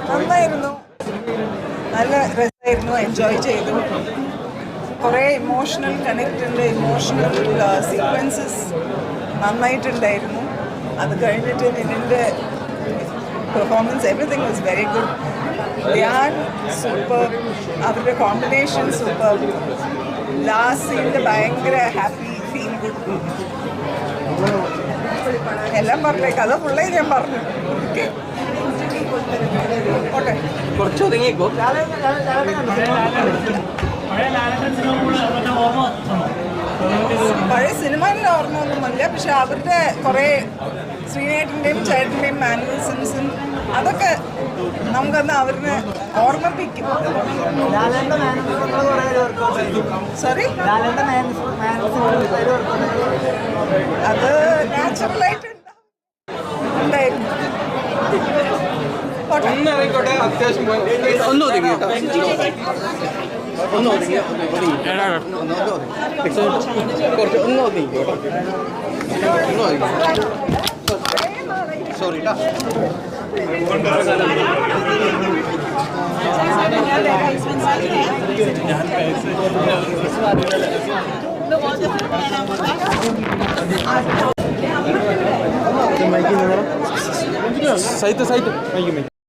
നന്നായിരുന്നു, നല്ല രസമായിരുന്നു, എൻജോയ് ചെയ്തു. കുറേ ഇമോഷണൽ കണക്റ്റിൻ്റെ ഇമോഷണൽ സീക്വൻസസ് നന്നായിട്ടുണ്ടായിരുന്നു. അത് കഴിഞ്ഞിട്ട് നിന്നിൻ്റെ performance everything was very good. Dhyan super, അവരുടെ കോമ്പിനേഷൻ സൂപ്പർ. ലാസ്റ്റ് സീനിൽ ഭയങ്കര ഹാപ്പി ഫീൽ ഗുഡ്. എല്ലാം പറഞ്ഞേ, കഥ ഫുള്ളേ ഞാൻ പറഞ്ഞു. ഓക്കെ, ഓക്കെ, കുറച്ച് ഒതുങ്ങിക്കോ. പഴയ സിനിമയിലെ ഓർമ്മയൊന്നുമില്ല, പക്ഷെ അവരുടെ കുറേ ശ്രീനേട്ടൻ്റെയും ചേട്ടൻ്റെയും മാനുവൽസൻസും അതൊക്കെ നമുക്കന്ന് അവരിനെ ഓർമ്മിപ്പിക്കും. സോറി, അത് നാച്ചുറലായിട്ട് ഉണ്ടായിരുന്നു. ഒന്നിറങ്ങിക്കോട്ടെ, അത്യാവശ്യം ഒന്ന് ഒതുങ്ങി ഒന്ന് ഒതുങ്ങി കുറച്ച് ഒന്ന് ഒതുങ്ങിക്കോട്ടെ. സോറി ട്ടാ. Site mic